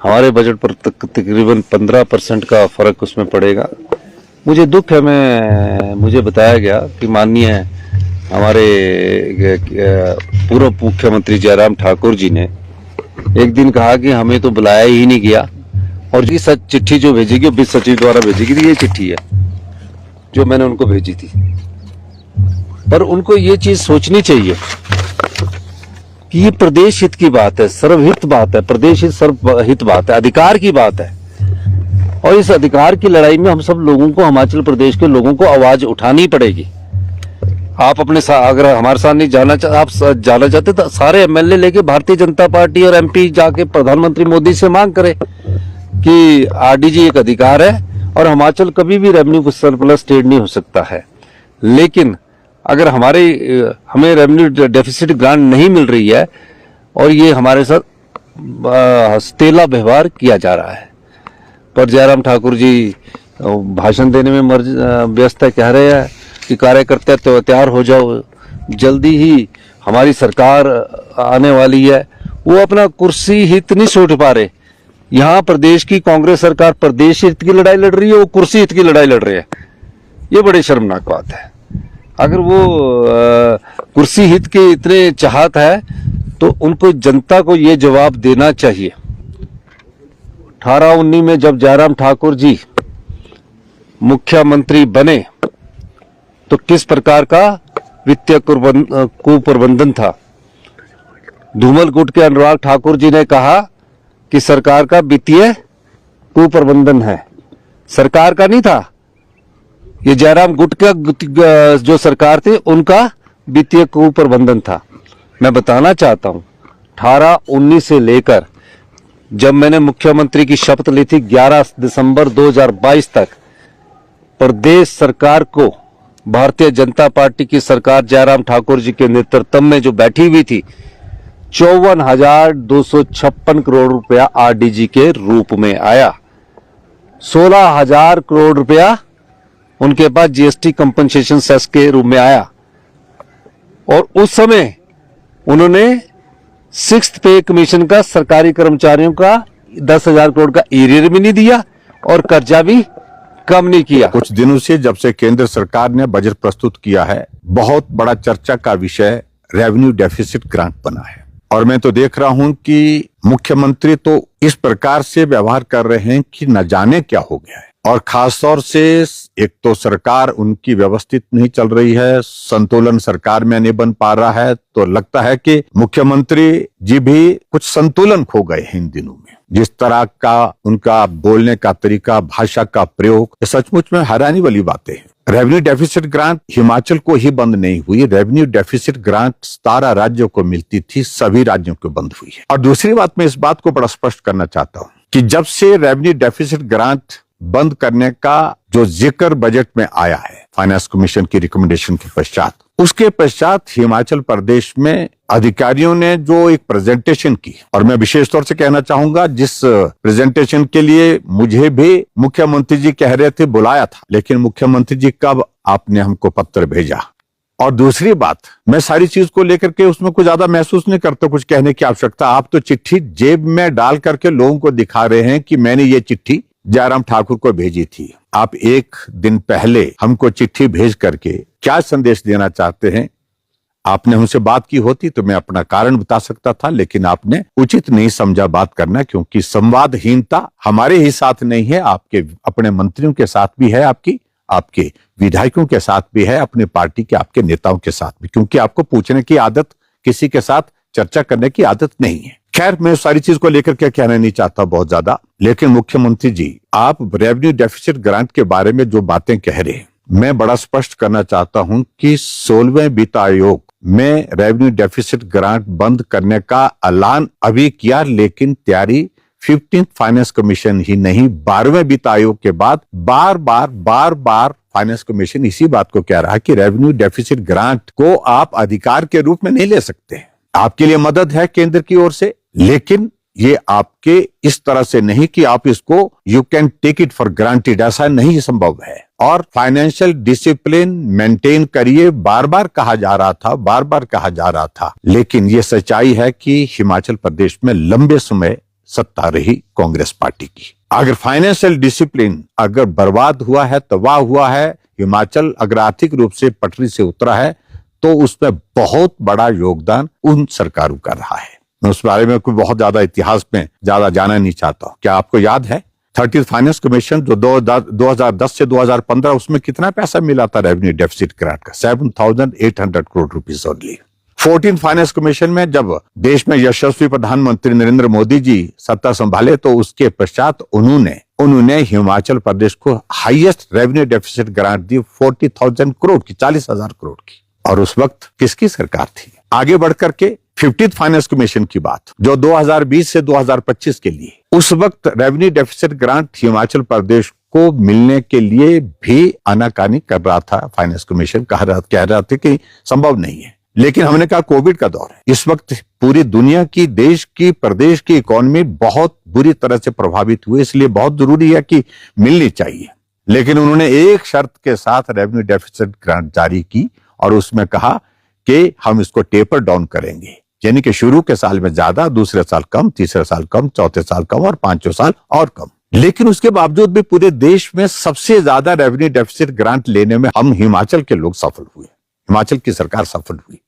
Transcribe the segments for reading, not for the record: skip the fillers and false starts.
हमारे बजट पर तकरीबन 15% का फर्क उसमें पड़ेगा। मुझे दुख है, मुझे बताया गया कि माननीय हमारे पूर्व मुख्यमंत्री जयराम ठाकुर जी ने एक दिन कहा कि हमें तो बुलाया ही नहीं गया, और ये सच चिट्ठी जो भेजी गई वित्त सचिव द्वारा भेजी गई, ये चिट्ठी है जो मैंने उनको भेजी थी। पर उनको ये चीज सोचनी चाहिए कि ये प्रदेश हित की बात है, सर्वहित बात है, प्रदेश हित सर्वहित बात है, अधिकार की बात है। और इस अधिकार की लड़ाई में हम सब लोगों को, हिमाचल प्रदेश के लोगों को आवाज उठानी पड़ेगी। आप अपने अगर हमारे साथ नहीं जाना आप जाना चाहते तो सारे एमएलए लेके भारतीय जनता पार्टी और एमपी जाके प्रधानमंत्री मोदी से मांग करें कि आरडीजी एक अधिकार है और हिमाचल कभी भी रेवेन्यू सरप्लस स्टेट नहीं हो सकता है। लेकिन अगर हमें रेवेन्यू डेफिसिट ग्रांट नहीं मिल रही है और ये हमारे साथ हस्तेला व्यवहार किया जा रहा है। पर जयराम ठाकुर जी भाषण देने में व्यस्त है, कह रहे हैं कि कार्यकर्ता तो तैयार हो जाओ, जल्दी ही हमारी सरकार आने वाली है। वो अपना कुर्सी हित नहीं सोच पा रहे। यहाँ प्रदेश की कांग्रेस सरकार प्रदेश हित की लड़ाई लड़ रही है, वो कुर्सी हित की लड़ाई लड़ रही है। ये बड़ी शर्मनाक बात है। अगर वो कुर्सी हित के इतने चाहत है तो उनको जनता को ये जवाब देना चाहिए। 18-19 में जब जयराम ठाकुर जी मुख्यमंत्री बने तो किस प्रकार का वित्तीय कुप्रबंधन था। धूमल गुट के अनुराग ठाकुर जी ने कहा कि सरकार का वित्तीय कुप्रबंधन है, सरकार का नहीं था। ये जयराम गुट का जो सरकार थी उनका वित्तीय कुप्रबंधन था। मैं बताना चाहता हूं 18-19 से लेकर जब मैंने मुख्यमंत्री की शपथ ली थी 11 दिसंबर 2022 तक प्रदेश सरकार को भारतीय जनता पार्टी की सरकार जयराम ठाकुर जी के नेतृत्व में जो बैठी हुई थी 54,256 करोड़ रुपया आरडीजी के रूप में आया। 16,000 करोड़ रुपया उनके पास जीएसटी कंपनसेशन सेस के रूप में आया। और उस समय उन्होंने 6th पे कमीशन का सरकारी कर्मचारियों का 10,000 करोड़ का एरियर भी नहीं दिया और कर्जा भी कम नहीं किया। कुछ दिनों से जब से केंद्र सरकार ने बजट प्रस्तुत किया है, बहुत बड़ा चर्चा का विषय रेवेन्यू डेफिसिट ग्रांट बना है। और मैं तो देख रहा हूं कि मुख्यमंत्री तो इस प्रकार से व्यवहार कर रहे हैं कि न जाने क्या हो गया है। और खास तौर से एक तो सरकार उनकी व्यवस्थित नहीं चल रही है, संतुलन सरकार में नहीं बन पा रहा है। तो लगता है कि मुख्यमंत्री जी भी कुछ संतुलन खो गए हैं इन दिनों में। जिस तरह का उनका बोलने का तरीका, भाषा का प्रयोग, ये सचमुच में हैरानी वाली बातें हैं। रेवेन्यू डेफिसिट ग्रांट हिमाचल को ही बंद नहीं हुई, रेवेन्यू डेफिसिट ग्रांट 17 राज्यों को मिलती थी, सभी राज्यों को बंद हुई है। और दूसरी बात, मैं इस बात को बड़ा स्पष्ट करना चाहता हूं कि जब से रेवेन्यू डेफिसिट ग्रांट बंद करने का जो जिक्र बजट में आया है फाइनेंस कमीशन की रिकमेंडेशन के पश्चात, उसके पश्चात हिमाचल प्रदेश में अधिकारियों ने जो एक प्रेजेंटेशन की, और मैं विशेष तौर से कहना चाहूंगा जिस प्रेजेंटेशन के लिए मुझे भी मुख्यमंत्री जी कह रहे थे बुलाया था, लेकिन मुख्यमंत्री जी कब आपने हमको पत्र भेजा। और दूसरी बात, मैं सारी चीज को लेकर के उसमें कुछ ज्यादा महसूस नहीं करता कुछ कहने की आवश्यकता। आप तो चिट्ठी जेब में डाल करके लोगों को दिखा रहे हैं कि मैंने ये चिट्ठी जयराम ठाकुर को भेजी थी। आप एक दिन पहले हमको चिट्ठी भेज करके क्या संदेश देना चाहते हैं? आपने हमसे बात की होती तो मैं अपना कारण बता सकता था, लेकिन आपने उचित नहीं समझा बात करना, क्योंकि संवादहीनता हमारे ही साथ नहीं है, आपके अपने मंत्रियों के साथ भी है, आपके विधायकों के साथ भी है, अपने पार्टी के आपके नेताओं के साथ भी, क्योंकि आपको पूछने की आदत, किसी के साथ चर्चा करने की आदत नहीं है। खैर, मैं सारी चीज को लेकर क्या कहना नहीं चाहता बहुत ज्यादा, लेकिन मुख्यमंत्री जी आप रेवेन्यू डेफिसिट ग्रांट के बारे में जो बातें कह रहे हैं, मैं बड़ा स्पष्ट करना चाहता हूं कि 16वें वित्त आयोग में रेवेन्यू डेफिसिट ग्रांट बंद करने का ऐलान अभी किया, लेकिन तैयारी 15th फाइनेंस कमीशन ही नहीं 12वें वित्त आयोग के बाद बार बार फाइनेंस कमीशन इसी बात को कह रहा है कि रेवेन्यू डेफिसिट ग्रांट को आप अधिकार के रूप में नहीं ले सकते। आपके लिए मदद है केंद्र की ओर से, लेकिन ये आपके इस तरह से नहीं कि आप इसको you can take it for granted, ऐसा नहीं संभव है। और फाइनेंशियल डिसिप्लिन मेंटेन करिए, बार बार कहा जा रहा था, लेकिन ये सच्चाई है कि हिमाचल प्रदेश में लंबे समय सत्ता रही कांग्रेस पार्टी की। अगर फाइनेंशियल डिसिप्लिन अगर बर्बाद हुआ है, तबाह हुआ है, हिमाचल अगर आर्थिक रूप से पटरी से उतरा है, तो उसमें बहुत बड़ा योगदान उन सरकारों का रहा है। मैं उस बारे में कोई बहुत ज्यादा इतिहास में ज्यादा जाना नहीं चाहता। क्या आपको याद है 30th फाइनेंस कमीशन जो 2010 से 2015 उसमें कितना पैसा मिला था रेवेन्यू डेफिसिट ग्रांट का? 7,800 crore rupees only. 14th finance commission में जब देश में यशस्वी प्रधानमंत्री नरेंद्र मोदी जी सत्ता संभाले, तो उसके पश्चात उन्होंने हिमाचल प्रदेश को हाईएस्ट रेवेन्यू डेफिसिट ग्रांट दी 40,000 करोड़ की, 40,000 करोड़ की। और उस वक्त किसकी सरकार थी? आगे बढ़कर के 50th फाइनेंस कमीशन की बात, जो 2020 से 2025 के लिए, उस वक्त revenue deficit grant Himachal Pradesh को मिलने के लिए भी आनाकानी कर रहा था। फाइनेंस कमीशन कह रहा था कि संभव नहीं है। लेकिन हमने कहा कोविड का दौर है, इस वक्त पूरी दुनिया की, देश की, प्रदेश की इकोनॉमी बहुत बुरी तरह से प्रभावित हुई, इसलिए बहुत जरूरी है कि मिलनी चाहिए। लेकिन उन्होंने एक शर्त के साथ रेवेन्यू डेफिसिट ग्रांट जारी की और उसमें कहा कि हम इसको टेपर डाउन करेंगे, यानी कि शुरू के साल में ज्यादा, दूसरे साल कम, तीसरे साल कम, चौथे साल कम और पांचवें साल और कम। लेकिन उसके बावजूद भी पूरे देश में सबसे ज्यादा रेवेन्यू डेफिसिट ग्रांट लेने में हम हिमाचल के लोग सफल हुए, हिमाचल की सरकार सफल हुई,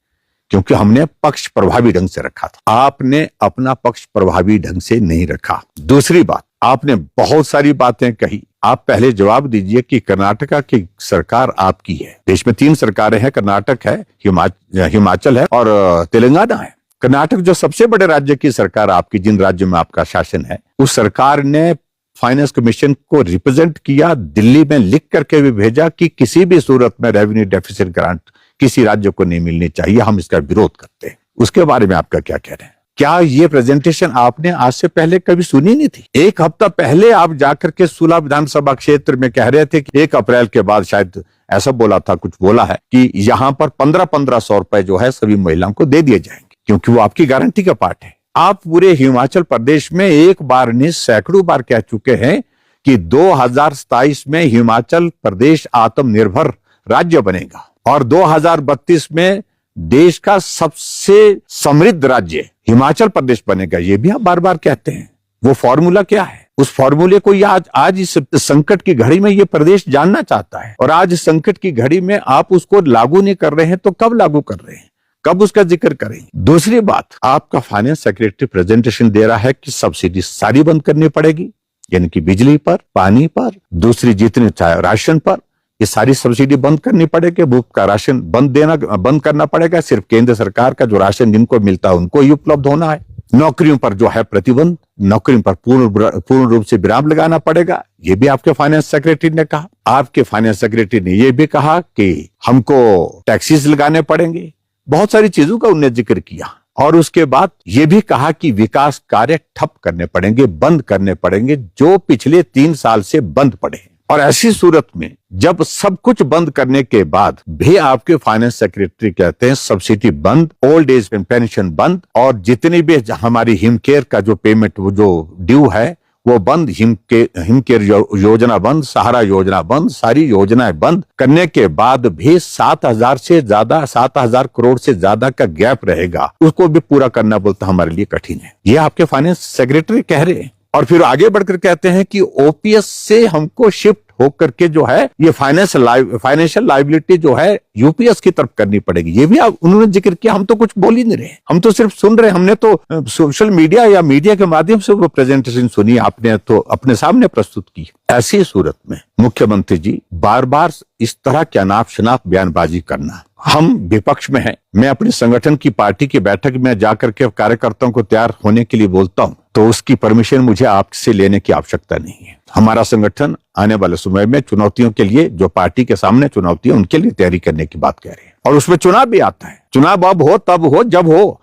क्योंकि हमने पक्ष प्रभावी ढंग से रखा था। आपने अपना पक्ष प्रभावी ढंग से नहीं रखा। दूसरी बात, आपने बहुत सारी बातें कही। आप पहले जवाब दीजिए कि कर्नाटका की सरकार आपकी है। देश में 3 सरकारें हैं, कर्नाटक है, हिमाचल है और तेलंगाना है। कर्नाटक जो सबसे बड़े राज्य की सरकार आपकी, जिन राज्यों में आपका शासन है, उस सरकार ने फाइनेंस कमीशन को रिप्रेजेंट किया, दिल्ली में लिख करके भी भेजा कि किसी भी सूरत में रेवेन्यू डेफिसिट ग्रांट किसी राज्य को नहीं मिलनी चाहिए, हम इसका विरोध करते हैं। उसके बारे में आपका क्या कह रहे हैं? क्या ये प्रेजेंटेशन आपने आज से पहले कभी सुनी नहीं थी? एक हफ्ता पहले आप जाकर के सूला विधानसभा क्षेत्र में कह रहे थे कि 1 अप्रैल के बाद, शायद ऐसा बोला था, कुछ बोला है कि यहां पर 1500 रुपए जो है सभी महिलाओं को दे दिए जाएंगे, क्योंकि वो आपकी गारंटी का पार्ट है। आप पूरे हिमाचल प्रदेश में एक बार नहीं सैकड़ों बार कह चुके हैं कि 2027 में हिमाचल प्रदेश आत्मनिर्भर राज्य बनेगा और 2032 में देश का सबसे समृद्ध राज्य हिमाचल प्रदेश बनेगा। ये भी आप बार बार कहते हैं। वो फॉर्मूला क्या है? उस फॉर्मूले को आज इस संकट की घड़ी में ये प्रदेश जानना चाहता है, और आज संकट की घड़ी में आप उसको लागू नहीं कर रहे हैं, तो कब लागू कर रहे हैं? कब उसका जिक्र करें? दूसरी बात, आपका फाइनेंस सेक्रेटरी प्रेजेंटेशन दे रहा है कि सब्सिडी सारी बंद करनी पड़ेगी, यानी कि बिजली पर, पानी पर, दूसरी जितनी चाहे राशन पर, ये सारी सब्सिडी बंद करनी पड़ेगी। मुफ्त का राशन बंद करना पड़ेगा। सिर्फ केंद्र सरकार का जो राशन जिनको मिलता है उनको ही उपलब्ध होना है। नौकरियों पर जो है प्रतिबंध, नौकरियों पर पूर्ण रूप से विराम लगाना पड़ेगा। ये भी आपके फाइनेंस सेक्रेटरी ने कहा। आपके फाइनेंस सेक्रेटरी ने ये भी कहा कि हमको टैक्सेस लगाने पड़ेंगे। बहुत सारी चीजों का उन्होंने जिक्र किया, और उसके बाद ये भी कहा कि विकास कार्य ठप करने पड़ेंगे, बंद करने पड़ेंगे, जो पिछले 3 साल से बंद पड़े हैं। और ऐसी सूरत में जब सब कुछ बंद करने के बाद भी आपके फाइनेंस सेक्रेटरी कहते हैं सब्सिडी बंद, ओल्ड एज पेंशन बंद, और जितनी भी हमारी हिमकेयर का जो पेमेंट वो जो ड्यू है वो बंद, हिमकेयर योजना बंद, सहारा योजना बंद, सारी योजनाएं बंद करने के बाद भी 7,000 करोड़ से ज्यादा का गैप रहेगा, उसको भी पूरा करना बोलता हमारे लिए कठिन है। ये आपके फाइनेंस सेक्रेटरी कह रहे हैं। और फिर आगे बढ़कर कहते हैं कि ओपीएस से हमको शिफ्ट होकर के जो है ये फाइनेंशियल लायबिलिटी जो है यूपीएस की तरफ करनी पड़ेगी। ये भी उन्होंने जिक्र किया। हम तो कुछ बोल ही नहीं रहे, हम तो सिर्फ सुन रहे। हमने तो सोशल मीडिया या मीडिया के माध्यम से वो प्रेजेंटेशन सुनी, आपने तो अपने सामने प्रस्तुत की। ऐसी सूरत में मुख्यमंत्री जी बार बार इस तरह के अनाप शनाप बयानबाजी करना, हम विपक्ष में हैं। मैं अपने संगठन की पार्टी की बैठक में जाकर के कार्यकर्ताओं को तैयार होने के लिए बोलता हूं, तो उसकी परमिशन मुझे आपसे लेने की आवश्यकता नहीं है। हमारा संगठन आने वाले समय में चुनौतियों के लिए, जो पार्टी के सामने चुनौतियां, उनके लिए तैयारी करने की बात कह रहे हैं। और उसमें चुनाव भी आता है। चुनाव अब हो, तब हो, जब हो।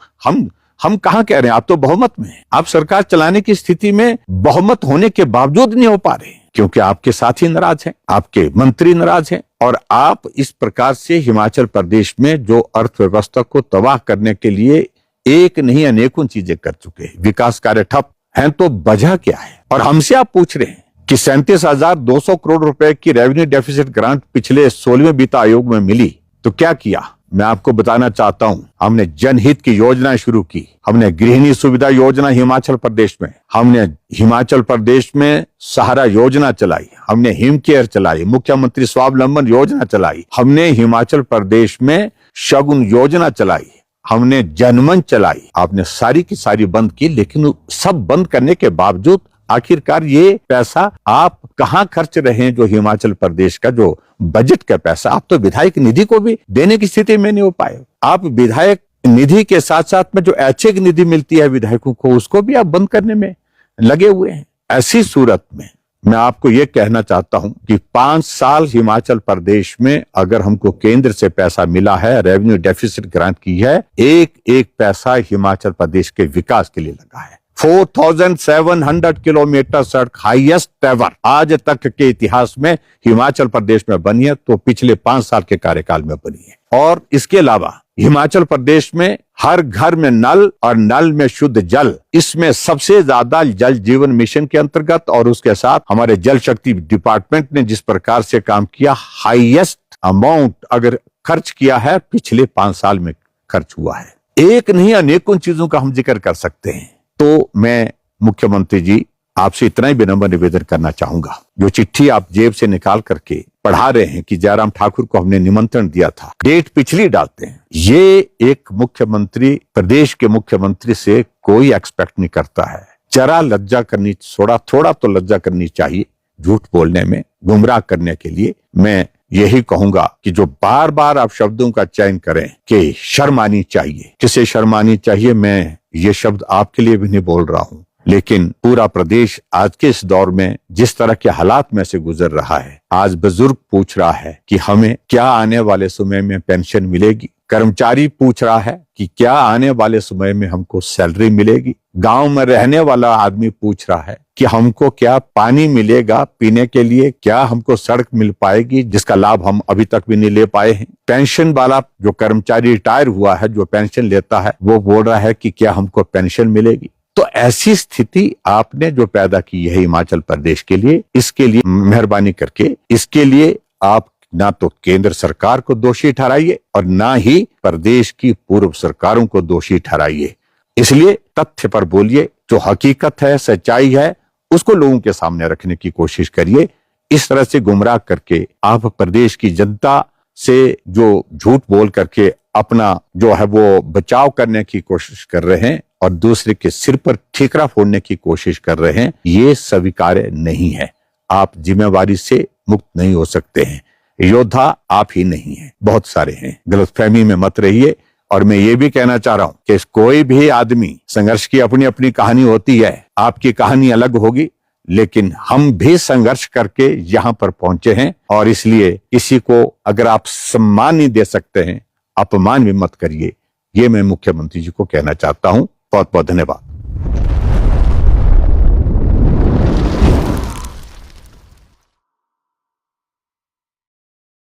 हम कहां कह रहे हैं? आप तो बहुमत में हैं। आप सरकार चलाने की स्थिति में बहुमत होने के बावजूद नहीं हो पा रहे, क्योंकि आपके साथी नाराज हैं, आपके मंत्री नाराज हैं, और आप इस प्रकार से हिमाचल प्रदेश में जो अर्थव्यवस्था को तबाह करने के लिए एक नहीं अनेकों चीजें कर चुके हैं। विकास कार्य ठप हैं, तो वजह क्या है? और हमसे आप पूछ रहे हैं कि 37,200 करोड़ रुपए की रेवेन्यू डेफिसिट ग्रांट पिछले 16वें वित्त आयोग में मिली, तो क्या किया? मैं आपको बताना चाहता हूं, हमने जनहित की योजना शुरू की। हमने गृहिणी सुविधा योजना हिमाचल प्रदेश में, हमने हिमाचल प्रदेश में सहारा योजना चलाई, हमने हिम केयर चलाई, मुख्यमंत्री स्वावलंबन योजना चलाई, हमने हिमाचल प्रदेश में शगुन योजना चलाई, हमने जनमन चलाई। आपने सारी की सारी बंद की, लेकिन सब बंद करने के बावजूद आखिरकार ये पैसा आप कहां खर्च रहे हैं? जो हिमाचल प्रदेश का जो बजट का पैसा, आप तो विधायक निधि को भी देने की स्थिति में नहीं हो पाए। आप विधायक निधि के साथ साथ में जो ऐच्छिक निधि मिलती है विधायकों को, उसको भी आप बंद करने में लगे हुए हैं। ऐसी सूरत में मैं आपको ये कहना चाहता हूं कि 5 साल हिमाचल प्रदेश में अगर हमको केंद्र से पैसा मिला है, रेवेन्यू डेफिसिट ग्रांट की है, एक एक पैसा हिमाचल प्रदेश के विकास के लिए लगा है। 4700 किलोमीटर सड़क, हाईएस्ट एवर आज तक के इतिहास में हिमाचल प्रदेश में बनी है, तो पिछले 5 साल के कार्यकाल में बनी है। और इसके अलावा हिमाचल प्रदेश में हर घर में नल और नल में शुद्ध जल, इसमें सबसे ज्यादा जल जीवन मिशन के अंतर्गत और उसके साथ हमारे जल शक्ति डिपार्टमेंट ने जिस प्रकार से काम किया, हाईएस्ट अमाउंट अगर खर्च किया है पिछले 5 साल में खर्च हुआ है। एक नहीं अनेकों चीजों का हम जिक्र कर सकते हैं। तो मैं मुख्यमंत्री जी आपसे इतना ही विनम्र निवेदन करना चाहूंगा, जो चिट्ठी आप जेब से निकाल करके पढ़ा रहे हैं कि जयराम ठाकुर को हमने निमंत्रण दिया था, डेट पिछली डालते हैं, ये एक मुख्यमंत्री, प्रदेश के मुख्यमंत्री से कोई एक्सपेक्ट नहीं करता है। जरा लज्जा करनी, थोड़ा तो लज्जा करनी चाहिए झूठ बोलने में, गुमराह करने के लिए। मैं यही कहूंगा कि जो बार बार आप शब्दों का चयन करें कि शर्म आनी चाहिए, किसे शर्म आनी चाहिए, मैं ये शब्द आपके लिए भी नहीं बोल रहा हूं, लेकिन पूरा प्रदेश आज के इस दौर में जिस तरह के हालात में से गुजर रहा है, आज बुजुर्ग पूछ रहा है कि हमें क्या आने वाले समय में पेंशन मिलेगी, कर्मचारी पूछ रहा है कि क्या आने वाले समय में हमको सैलरी मिलेगी, गांव में रहने वाला आदमी पूछ रहा है कि हमको क्या पानी मिलेगा पीने के लिए, क्या हमको सड़क मिल पाएगी जिसका लाभ हम अभी तक भी नहीं ले पाए हैं। पेंशन वाला जो कर्मचारी रिटायर हुआ है, जो पेंशन लेता है, वो बोल रहा है कि क्या हमको पेंशन मिलेगी। तो ऐसी स्थिति आपने जो पैदा की है हिमाचल प्रदेश के लिए, इसके लिए मेहरबानी करके इसके लिए आप ना तो केंद्र सरकार को दोषी ठहराइए और ना ही प्रदेश की पूर्व सरकारों को दोषी ठहराइए। इसलिए तथ्य पर बोलिए, जो हकीकत है, सच्चाई है, उसको लोगों के सामने रखने की कोशिश करिए। इस तरह से गुमराह करके आप प्रदेश की जनता से जो झूठ बोल करके अपना जो है वो बचाव करने की कोशिश कर रहे हैं और दूसरे के सिर पर ठीकरा फोड़ने की कोशिश कर रहे हैं, ये स्वीकार्य नहीं है। आप जिम्मेवारी से मुक्त नहीं हो सकते हैं। योद्धा आप ही नहीं हैं, बहुत सारे हैं। गलतफहमी में मत रहिए। और मैं ये भी कहना चाह रहा हूं कि कोई भी आदमी, संघर्ष की अपनी अपनी कहानी होती है, आपकी कहानी अलग होगी, लेकिन हम भी संघर्ष करके यहां पर पहुंचे हैं। और इसलिए किसी को अगर आप सम्मान नहीं दे सकते हैं, अपमान भी मत करिए। ये मैं मुख्यमंत्री जी को कहना चाहता हूं। बहुत बहुत धन्यवाद।